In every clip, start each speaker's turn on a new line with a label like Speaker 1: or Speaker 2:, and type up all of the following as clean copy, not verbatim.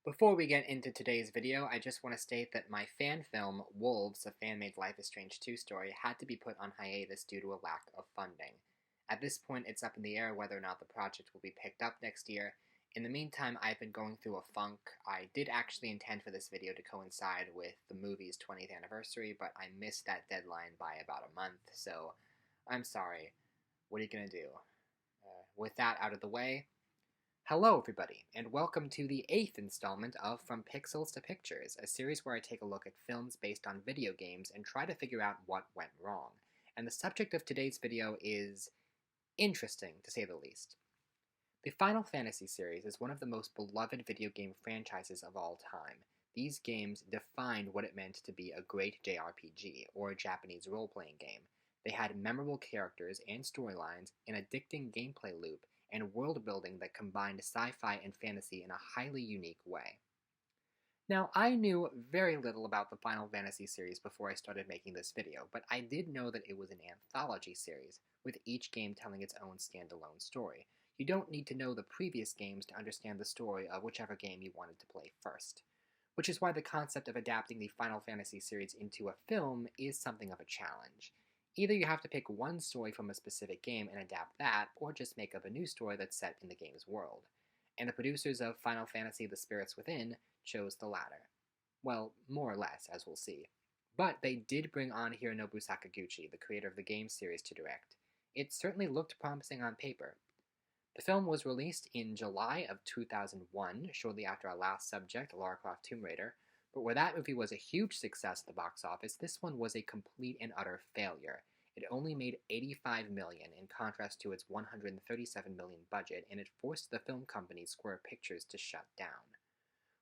Speaker 1: Before we get into today's video, I just want to state that my fan film, Wolves, a fan-made Life is Strange 2 story, had to be put on hiatus due to a lack of funding. At this point, it's up in the air whether or not the project will be picked up next year. In the meantime, I've been going through a funk. I did actually intend for this video to coincide with the movie's 20th anniversary, but I missed that deadline by about a month, so I'm sorry. What are you gonna do? With that out of the way, hello, everybody, and welcome to the 8th installment of From Pixels to Pictures, a series where I take a look at films based on video games and try to figure out what went wrong. And the subject of today's video is interesting, to say the least. The Final Fantasy series is one of the most beloved video game franchises of all time. These games defined what it meant to be a great JRPG, or a Japanese role-playing game. They had memorable characters and storylines, an addicting gameplay loop, and world building that combined sci-fi and fantasy in a highly unique way. Now, I knew very little about the Final Fantasy series before I started making this video, but I did know that it was an anthology series, with each game telling its own standalone story. You don't need to know the previous games to understand the story of whichever game you wanted to play first. Which is why the concept of adapting the Final Fantasy series into a film is something of a challenge. Either you have to pick one story from a specific game and adapt that, or just make up a new story that's set in the game's world. And the producers of Final Fantasy The Spirits Within chose the latter. Well, more or less, as we'll see. But they did bring on Hironobu Sakaguchi, the creator of the game series, to direct. It certainly looked promising on paper. The film was released in July of 2001, shortly after our last subject, Lara Croft Tomb Raider, but where that movie was a huge success at the box office, this one was a complete and utter failure. It only made $85 million in contrast to its $137 million budget, and it forced the film company Square Pictures to shut down.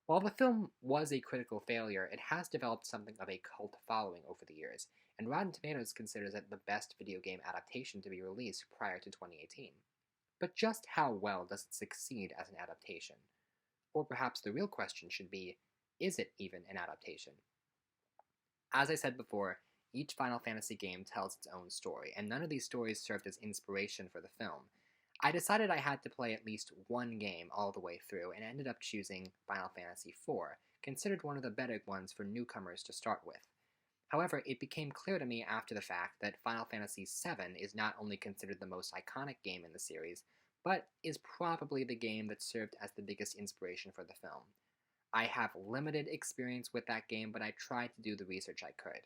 Speaker 1: While the film was a critical failure, it has developed something of a cult following over the years, and Rotten Tomatoes considers it the best video game adaptation to be released prior to 2018. But just how well does it succeed as an adaptation? Or perhaps the real question should be, is it even an adaptation? As I said before, each Final Fantasy game tells its own story, and none of these stories served as inspiration for the film. I decided I had to play at least one game all the way through, and ended up choosing Final Fantasy IV, considered one of the better ones for newcomers to start with. However, it became clear to me after the fact that Final Fantasy VII is not only considered the most iconic game in the series, but is probably the game that served as the biggest inspiration for the film. I have limited experience with that game, but I tried to do the research I could.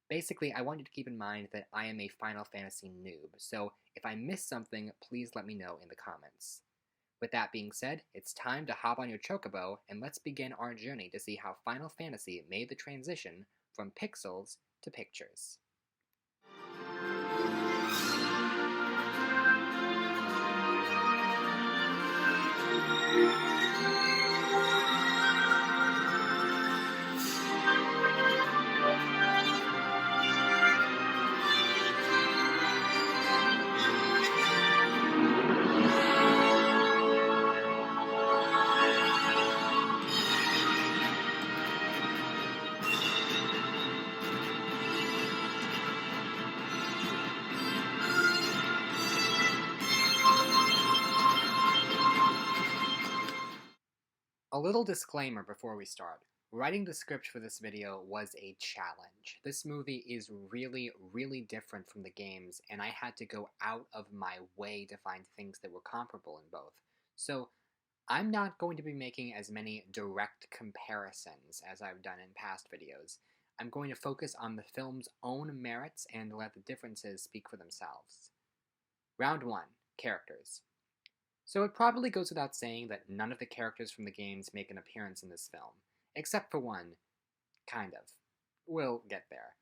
Speaker 1: Basically, I want you to keep in mind that I am a Final Fantasy noob, so if I miss something, please let me know in the comments. With that being said, it's time to hop on your chocobo, and let's begin our journey to see how Final Fantasy made the transition from pixels to pictures. A little disclaimer before we start. Writing the script for this video was a challenge. This movie is really different from the games, and I had to go out of my way to find things that were comparable in both. So, I'm not going to be making as many direct comparisons as I've done in past videos. I'm going to focus on the film's own merits and let the differences speak for themselves. Round 1. Characters. So it probably goes without saying that none of the characters from the games make an appearance in this film. Except for one. Kind of. We'll get there.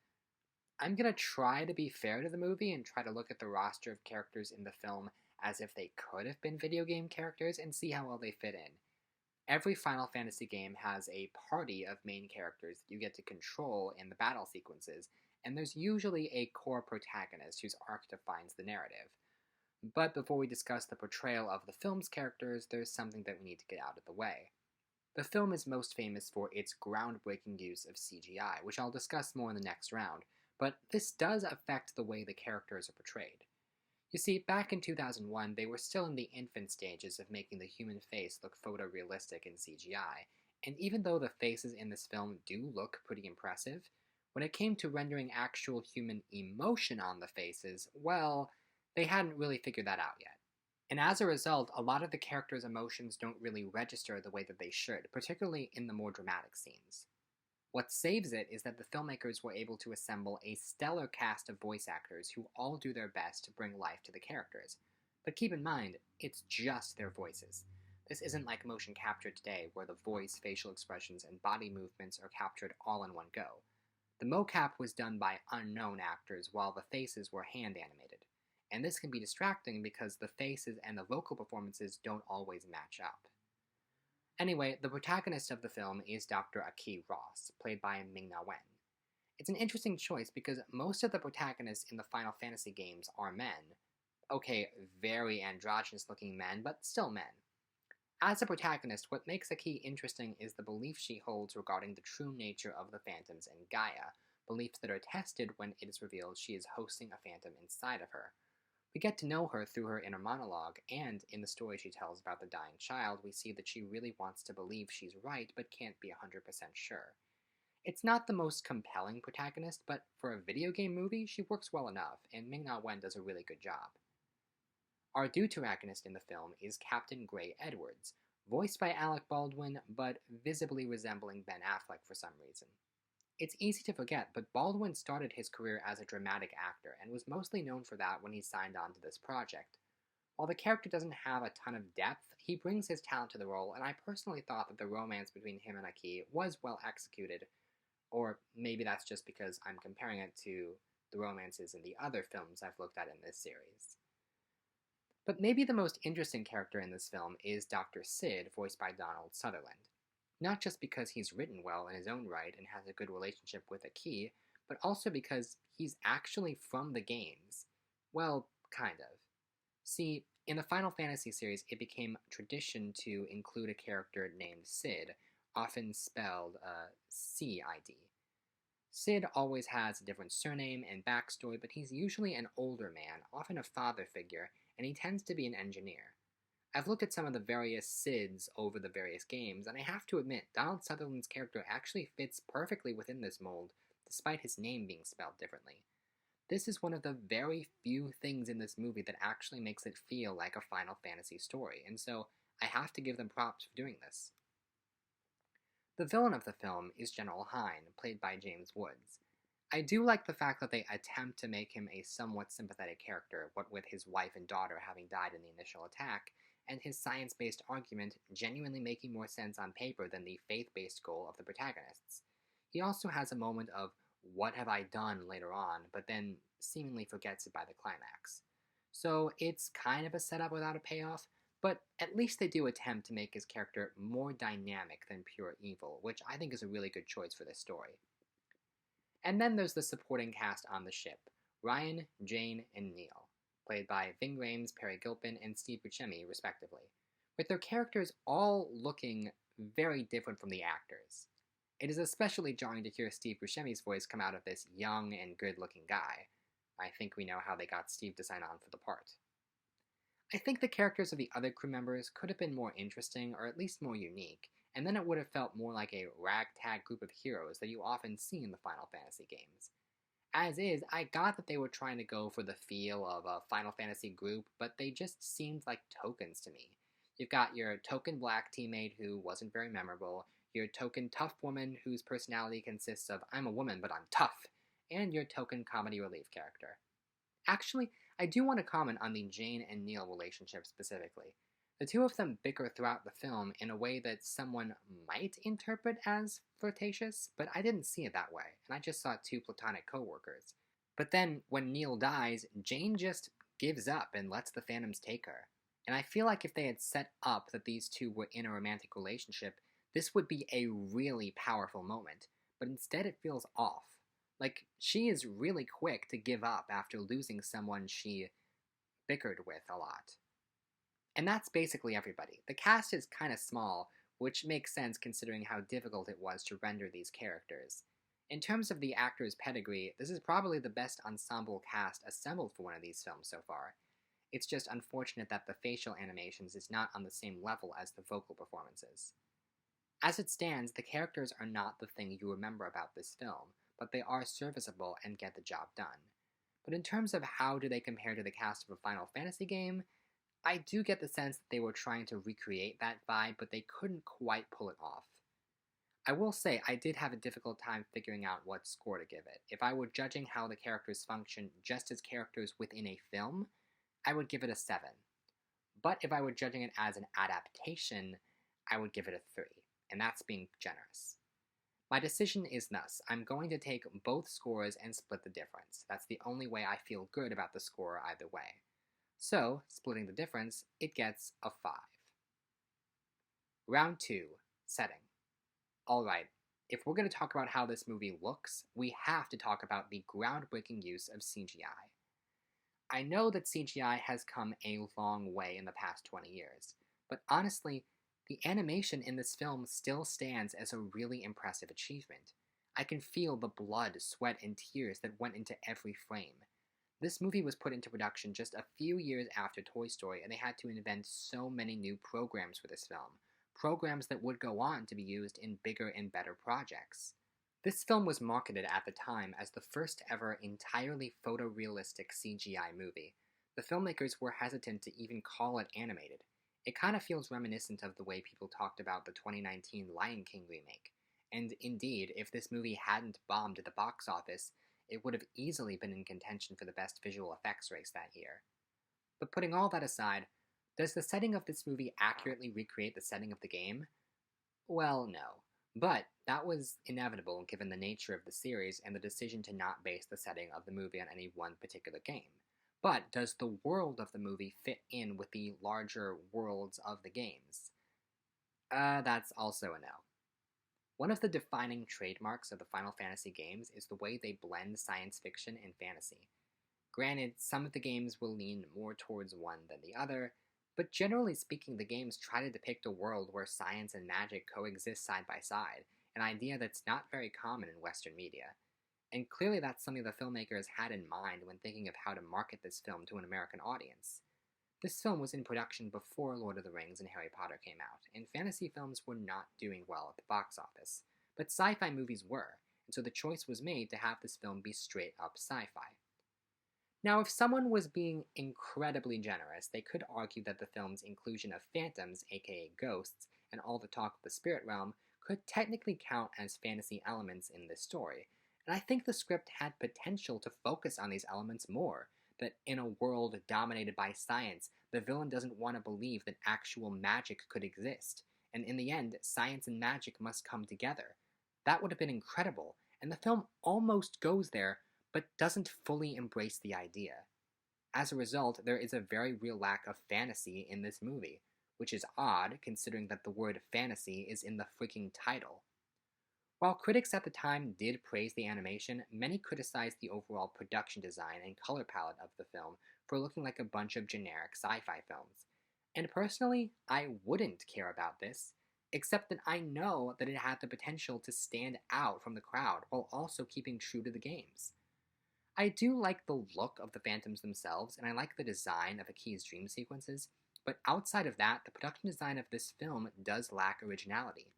Speaker 1: I'm gonna try to be fair to the movie and try to look at the roster of characters in the film as if they could have been video game characters and see how well they fit in. Every Final Fantasy game has a party of main characters that you get to control in the battle sequences, and there's usually a core protagonist whose arc defines the narrative. But before we discuss the portrayal of the film's characters, there's something that we need to get out of the way. The film is most famous for its groundbreaking use of CGI, which I'll discuss more in the next round, but this does affect the way the characters are portrayed. You see, back in 2001, they were still in the infant stages of making the human face look photorealistic in CGI, And even though the faces in this film do look pretty impressive, when it came to rendering actual human emotion on the faces, well, they hadn't really figured that out yet. And as a result, a lot of the characters' emotions don't really register the way that they should, particularly in the more dramatic scenes. What saves it is that the filmmakers were able to assemble a stellar cast of voice actors who all do their best to bring life to the characters. But keep in mind, it's just their voices. This isn't like motion capture today, where the voice, facial expressions, and body movements are captured all in one go. The mocap was done by unknown actors, while the faces were hand animated. And this can be distracting because the faces and the vocal performances don't always match up. Anyway, the protagonist of the film is Dr. Aki Ross, played by Ming-Na Wen. It's an interesting choice because most of the protagonists in the Final Fantasy games are men. Okay, very androgynous looking men, but still men. As a protagonist, what makes Aki interesting is the belief she holds regarding the true nature of the phantoms and Gaia, beliefs that are tested when it is revealed she is hosting a phantom inside of her. We get to know her through her inner monologue, and in the story she tells about the dying child, we see that she really wants to believe she's right but can't be 100% sure. It's not the most compelling protagonist, but for a video game movie, she works well enough, and Ming-Na Wen does a really good job. Our deuteragonist in the film is Captain Gray Edwards, voiced by Alec Baldwin, but visibly resembling Ben Affleck for some reason. It's easy to forget, but Baldwin started his career as a dramatic actor and was mostly known for that when he signed on to this project. While the character doesn't have a ton of depth, he brings his talent to the role, and I personally thought that the romance between him and Aki was well executed, or maybe that's just because I'm comparing it to the romances in the other films I've looked at in this series. But maybe the most interesting character in this film is Dr. Sid, voiced by Donald Sutherland. Not just because he's written well in his own right and has a good relationship with Aki, but also because he's actually from the games. Well, kind of. See, in the Final Fantasy series, it became tradition to include a character named Sid, often spelled C-I-D. Sid always has a different surname and backstory, but he's usually an older man, often a father figure, and he tends to be an engineer. I've looked at some of the various Sids over the various games, and I have to admit, Donald Sutherland's character actually fits perfectly within this mold, despite his name being spelled differently. This is one of the very few things in this movie that actually makes it feel like a Final Fantasy story, and so I have to give them props for doing this. The villain of the film is General Hein, played by James Woods. I do like the fact that they attempt to make him a somewhat sympathetic character, what with his wife and daughter having died in the initial attack, and his science-based argument genuinely making more sense on paper than the faith-based goal of the protagonists. He also has a moment of, what have I done later on, but then seemingly forgets it by the climax. So it's kind of a setup without a payoff, but at least they do attempt to make his character more dynamic than pure evil, which I think is a really good choice for this story. And then there's the supporting cast on the ship, Ryan, Jane, and Neil, played by Ving Rhames, Perry Gilpin, and Steve Buscemi, respectively, with their characters all looking very different from the actors. It is especially jarring to hear Steve Buscemi's voice come out of this young and good-looking guy. I think we know how they got Steve to sign on for the part. I think the characters of the other crew members could have been more interesting, or at least more unique, and then it would have felt more like a ragtag group of heroes that you often see in the Final Fantasy games. As is, I got that they were trying to go for the feel of a Final Fantasy group, but they just seemed like tokens to me. You've got your token black teammate who wasn't very memorable, your token tough woman whose personality consists of I'm a woman but I'm tough, and your token comedy relief character. Actually, I do want to comment on the Jane and Neil relationship specifically. The two of them bicker throughout the film in a way that someone might interpret as flirtatious, but I didn't see it that way, and I just saw two platonic co-workers. But then, when Neil dies, Jane just gives up and lets the Phantoms take her. And I feel like if they had set up that these two were in a romantic relationship, this would be a really powerful moment, but instead it feels off. Like, she is really quick to give up after losing someone she bickered with a lot. And that's basically everybody. The cast is kind of small, which makes sense considering how difficult it was to render these characters. In terms of the actors' pedigree, this is probably the best ensemble cast assembled for one of these films so far. It's just unfortunate that the facial animations is not on the same level as the vocal performances. As it stands, the characters are not the thing you remember about this film, but they are serviceable and get the job done. But in terms of how do they compare to the cast of a Final Fantasy game, I do get the sense that they were trying to recreate that vibe, but they couldn't quite pull it off. I will say I did have a difficult time figuring out what score to give it. If I were judging how the characters function just as characters within a film, I would give it a 7. But if I were judging it as an adaptation, I would give it a 3, and that's being generous. My decision is thus: I'm going to take both scores and split the difference. That's the only way I feel good about the score either way. So, splitting the difference, it gets a 5. Round 2, setting. Alright, if we're going to talk about how this movie looks, we have to talk about the groundbreaking use of CGI. I know that CGI has come a long way in the past 20 years, but honestly, the animation in this film still stands as a really impressive achievement. I can feel the blood, sweat, and tears that went into every frame. This movie was put into production just a few years after Toy Story, and they had to invent so many new programs for this film. Programs that would go on to be used in bigger and better projects. This film was marketed at the time as the first ever entirely photorealistic CGI movie. The filmmakers were hesitant to even call it animated. It kind of feels reminiscent of the way people talked about the 2019 Lion King remake. And indeed, if this movie hadn't bombed at the box office, it would have easily been in contention for the best visual effects race that year. But putting all that aside, does the setting of this movie accurately recreate the setting of the game? Well, no. But that was inevitable given the nature of the series and the decision to not base the setting of the movie on any one particular game. But does the world of the movie fit in with the larger worlds of the games? That's also a no. One of the defining trademarks of the Final Fantasy games is the way they blend science fiction and fantasy. Granted, some of the games will lean more towards one than the other, but generally speaking, the games try to depict a world where science and magic coexist side by side, an idea that's not very common in Western media. And clearly that's something the filmmakers had in mind when thinking of how to market this film to an American audience. This film was in production before Lord of the Rings and Harry Potter came out, and fantasy films were not doing well at the box office. But sci-fi movies were, and so the choice was made to have this film be straight up sci-fi. Now, if someone was being incredibly generous, they could argue that the film's inclusion of phantoms, aka ghosts, and all the talk of the spirit realm could technically count as fantasy elements in this story, and I think the script had potential to focus on these elements more, that in a world dominated by science, the villain doesn't want to believe that actual magic could exist, and in the end, science and magic must come together. That would have been incredible, and the film almost goes there, but doesn't fully embrace the idea. As a result, there is a very real lack of fantasy in this movie, which is odd considering that the word fantasy is in the freaking title. While critics at the time did praise the animation, many criticized the overall production design and color palette of the film for looking like a bunch of generic sci-fi films. And personally, I wouldn't care about this, except that I know that it had the potential to stand out from the crowd while also keeping true to the games. I do like the look of the Phantoms themselves, and I like the design of Aki's dream sequences, but outside of that, the production design of this film does lack originality.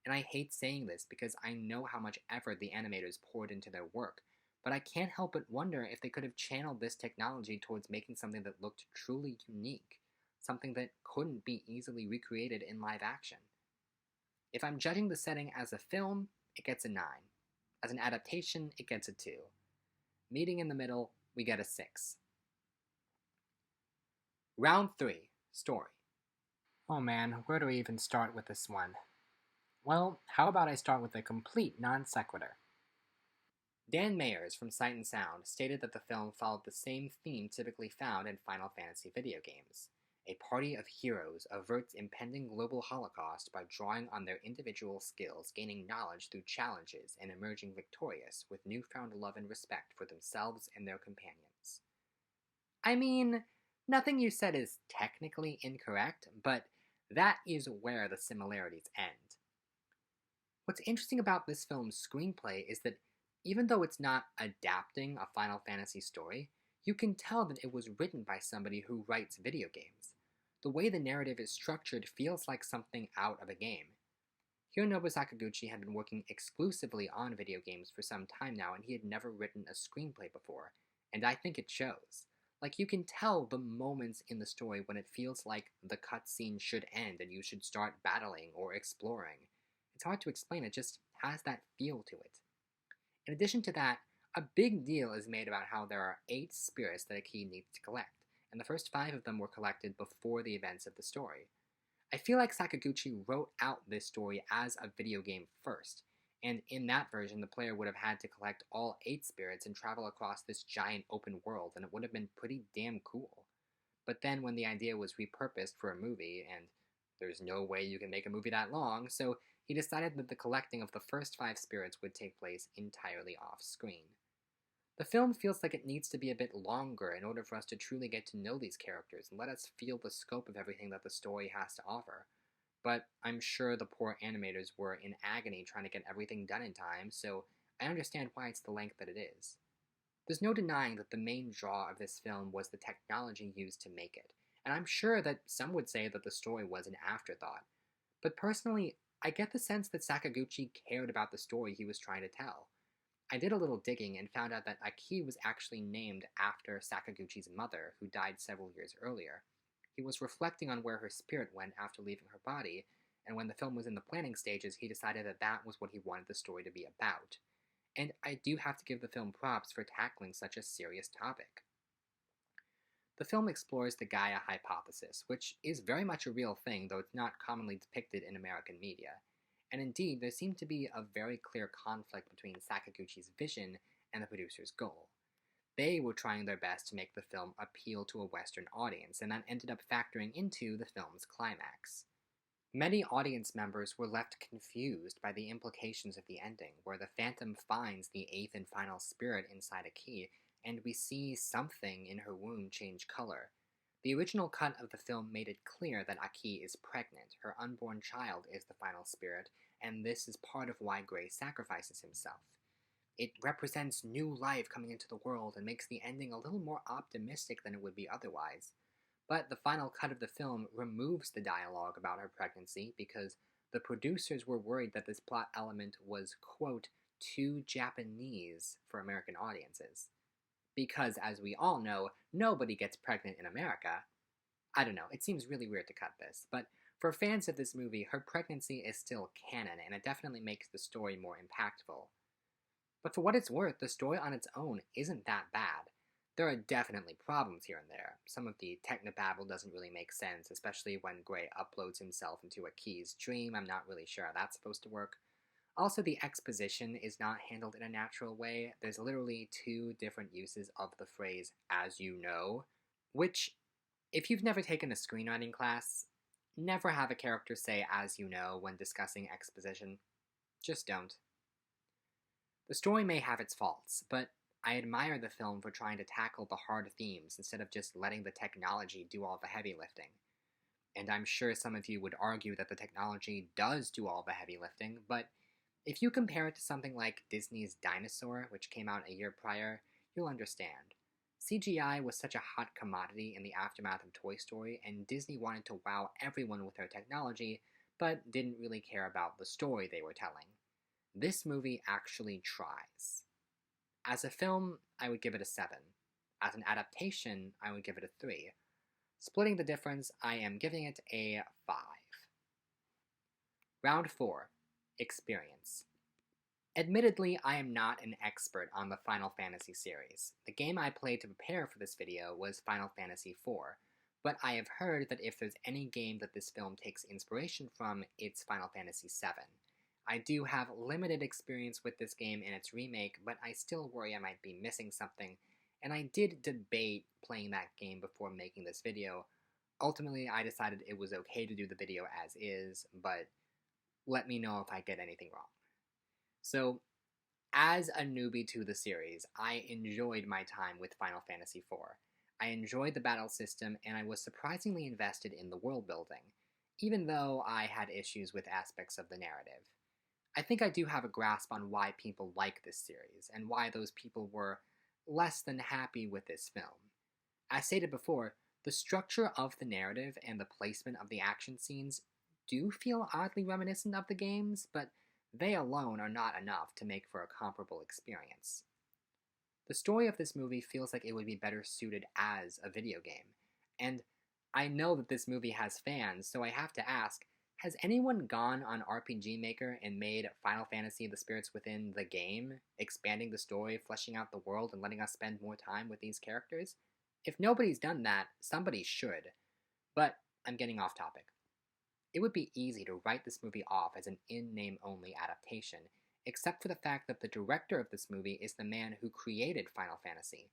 Speaker 1: And I hate saying this because I know how much effort the animators poured into their work, but I can't help but wonder if they could have channeled this technology towards making something that looked truly unique, something that couldn't be easily recreated in live action. If I'm judging the setting as a film, it gets a 9. As an adaptation, it gets a 2. Meeting in the middle, we get a 6. Round 3, Story. Oh man, where do we even start with this one? Well, how about I start with a complete non sequitur? Dan Mayers from Sight and Sound stated that the film followed the same theme typically found in Final Fantasy video games. A party of heroes averts impending global holocaust by drawing on their individual skills, gaining knowledge through challenges, and emerging victorious with newfound love and respect for themselves and their companions. I mean, nothing you said is technically incorrect, but that is where the similarities end. What's interesting about this film's screenplay is that even though it's not adapting a Final Fantasy story, you can tell that it was written by somebody who writes video games. The way the narrative is structured feels like something out of a game. Hironobu Sakaguchi had been working exclusively on video games for some time now, and he had never written a screenplay before, and I think it shows. Like, you can tell the moments in the story when it feels like the cutscene should end and you should start battling or exploring. It's hard to explain, it just has that feel to it. In addition to that, a big deal is made about how there are 8 spirits that Aki needs to collect, and the first 5 of them were collected before the events of the story. I feel like Sakaguchi wrote out this story as a video game first, and in that version the player would have had to collect all 8 spirits and travel across this giant open world, and it would have been pretty damn cool. But then when the idea was repurposed for a movie, and there's no way you can make a movie that long, so he decided that the collecting of the first 5 spirits would take place entirely off screen. The film feels like it needs to be a bit longer in order for us to truly get to know these characters and let us feel the scope of everything that the story has to offer. But I'm sure the poor animators were in agony trying to get everything done in time, so I understand why it's the length that it is. There's no denying that the main draw of this film was the technology used to make it, and I'm sure that some would say that the story was an afterthought. But personally, I get the sense that Sakaguchi cared about the story he was trying to tell. I did a little digging and found out that Aki was actually named after Sakaguchi's mother, who died several years earlier. He was reflecting on where her spirit went after leaving her body, and when the film was in the planning stages, he decided that that was what he wanted the story to be about. And I do have to give the film props for tackling such a serious topic. The film explores the Gaia hypothesis, which is very much a real thing, though it's not commonly depicted in American media. And indeed, there seemed to be a very clear conflict between Sakaguchi's vision and the producer's goal. They were trying their best to make the film appeal to a Western audience, and that ended up factoring into the film's climax. Many audience members were left confused by the implications of the ending, where the Phantom finds the 8th and final spirit inside Aki, and we see something in her womb change color. The original cut of the film made it clear that Aki is pregnant, her unborn child is the final spirit, and this is part of why Gray sacrifices himself. It represents new life coming into the world and makes the ending a little more optimistic than it would be otherwise. But the final cut of the film removes the dialogue about her pregnancy because the producers were worried that this plot element was, quote, too Japanese for American audiences. Because, as we all know, nobody gets pregnant in America. I don't know, it seems really weird to cut this, but for fans of this movie, her pregnancy is still canon, and it definitely makes the story more impactful. But for what it's worth, the story on its own isn't that bad. There are definitely problems here and there. Some of the technobabble doesn't really make sense, especially when Gray uploads himself into Aki's dream. I'm not really sure how that's supposed to work. Also, the exposition is not handled in a natural way. There's literally 2 different uses of the phrase, as you know, which, if you've never taken a screenwriting class, never have a character say as you know when discussing exposition. Just don't. The story may have its faults, but I admire the film for trying to tackle the hard themes instead of just letting the technology do all the heavy lifting. And I'm sure some of you would argue that the technology does do all the heavy lifting, but if you compare it to something like Disney's Dinosaur, which came out a year prior, you'll understand. CGI was such a hot commodity in the aftermath of Toy Story, and Disney wanted to wow everyone with their technology, but didn't really care about the story they were telling. This movie actually tries. As a film, I would give it a 7. As an adaptation, I would give it a 3. Splitting the difference, I am giving it a 5. Round 4. Experience. Admittedly, I am not an expert on the Final Fantasy series. The game I played to prepare for this video was Final Fantasy IV, but I have heard that if there's any game that this film takes inspiration from, it's Final Fantasy VII. I do have limited experience with this game and its remake, but I still worry I might be missing something, and I did debate playing that game before making this video. Ultimately, I decided it was okay to do the video as is, but let me know if I get anything wrong. So, as a newbie to the series, I enjoyed my time with Final Fantasy IV. I enjoyed the battle system, and I was surprisingly invested in the world building, even though I had issues with aspects of the narrative. I think I do have a grasp on why people like this series, and why those people were less than happy with this film. As stated before, the structure of the narrative and the placement of the action scenes do feel oddly reminiscent of the games, but they alone are not enough to make for a comparable experience. The story of this movie feels like it would be better suited as a video game, and I know that this movie has fans, so I have to ask, has anyone gone on RPG Maker and made Final Fantasy The Spirits Within the game, expanding the story, fleshing out the world, and letting us spend more time with these characters? If nobody's done that, somebody should. But I'm getting off topic. It would be easy to write this movie off as an in-name only adaptation, except for the fact that the director of this movie is the man who created Final Fantasy.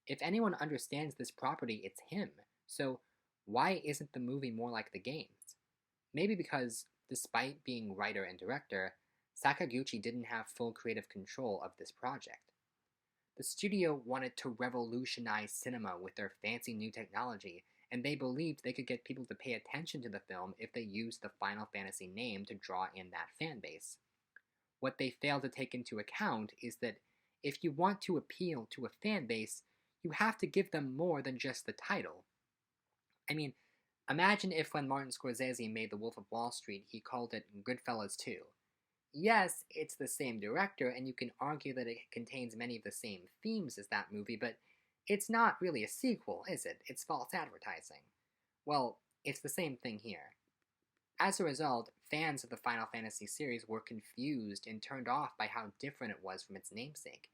Speaker 1: If anyone understands this property, it's him, so why isn't the movie more like the games? Maybe because, despite being writer and director, Sakaguchi didn't have full creative control of this project. The studio wanted to revolutionize cinema with their fancy new technology, and they believed they could get people to pay attention to the film if they used the Final Fantasy name to draw in that fan base. What they failed to take into account is that if you want to appeal to a fan base, you have to give them more than just the title. I mean, imagine if when Martin Scorsese made The Wolf of Wall Street, he called it Goodfellas 2. Yes, it's the same director, and you can argue that it contains many of the same themes as that movie, but it's not really a sequel, is it? It's false advertising. Well, it's the same thing here. As a result, fans of the Final Fantasy series were confused and turned off by how different it was from its namesake,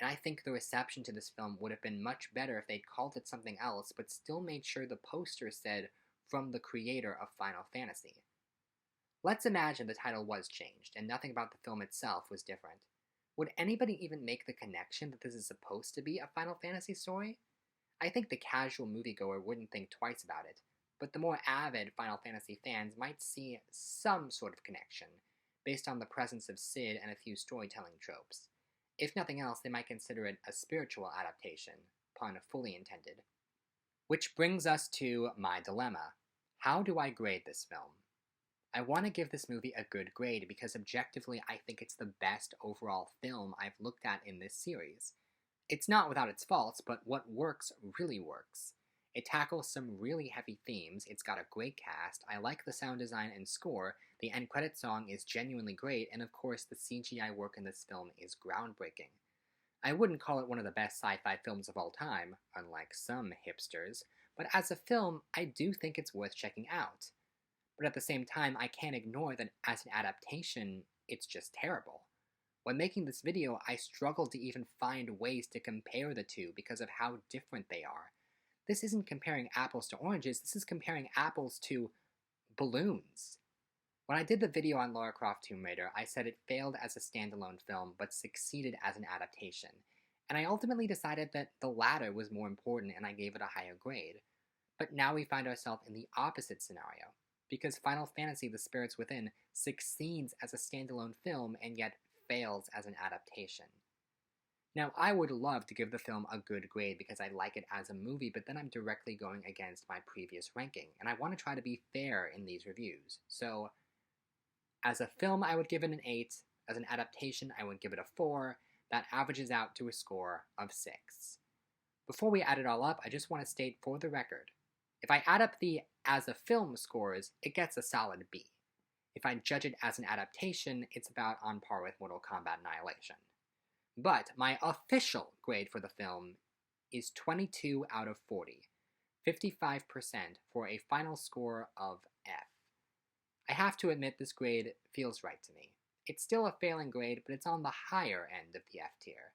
Speaker 1: and I think the reception to this film would have been much better if they'd called it something else, but still made sure the poster said, "From the creator of Final Fantasy." Let's imagine the title was changed, and nothing about the film itself was different. Would anybody even make the connection that this is supposed to be a Final Fantasy story? I think the casual moviegoer wouldn't think twice about it, but the more avid Final Fantasy fans might see some sort of connection, based on the presence of Cid and a few storytelling tropes. If nothing else, they might consider it a spiritual adaptation, pun fully intended. Which brings us to my dilemma. How do I grade this film? I want to give this movie a good grade because objectively I think it's the best overall film I've looked at in this series. It's not without its faults, but what works really works. It tackles some really heavy themes, it's got a great cast, I like the sound design and score, the end credit song is genuinely great, and of course the CGI work in this film is groundbreaking. I wouldn't call it one of the best sci-fi films of all time, unlike some hipsters, but as a film, I do think it's worth checking out. But at the same time, I can't ignore that as an adaptation, it's just terrible. When making this video, I struggled to even find ways to compare the two because of how different they are. This isn't comparing apples to oranges, this is comparing apples to balloons. When I did the video on Lara Croft Tomb Raider, I said it failed as a standalone film, but succeeded as an adaptation. And I ultimately decided that the latter was more important and I gave it a higher grade. But now we find ourselves in the opposite scenario, because Final Fantasy The Spirits Within succeeds as a standalone film and yet fails as an adaptation. Now, I would love to give the film a good grade because I like it as a movie, but then I'm directly going against my previous ranking, and I want to try to be fair in these reviews. So, as a film, I would give it an 8. As an adaptation, I would give it a 4. That averages out to a score of 6. Before we add it all up, I just want to state for the record, if I add up the as a film scores, it gets a solid B. If I judge it as an adaptation, it's about on par with Mortal Kombat Annihilation. But my official grade for the film is 22 out of 40, 55% for a final score of F. I have to admit this grade feels right to me. It's still a failing grade, but it's on the higher end of the F tier.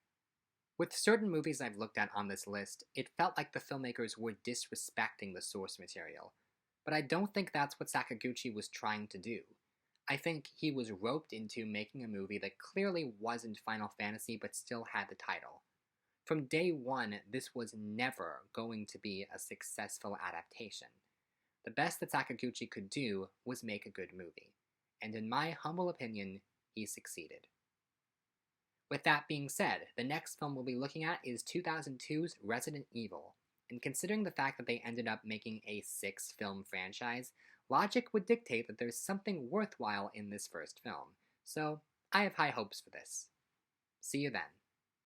Speaker 1: With certain movies I've looked at on this list, it felt like the filmmakers were disrespecting the source material, but I don't think that's what Sakaguchi was trying to do. I think he was roped into making a movie that clearly wasn't Final Fantasy but still had the title. From day one, this was never going to be a successful adaptation. The best that Sakaguchi could do was make a good movie, and in my humble opinion, he succeeded. With that being said, the next film we'll be looking at is 2002's Resident Evil, and considering the fact that they ended up making a 6-film franchise, logic would dictate that there's something worthwhile in this first film, so I have high hopes for this. See you then.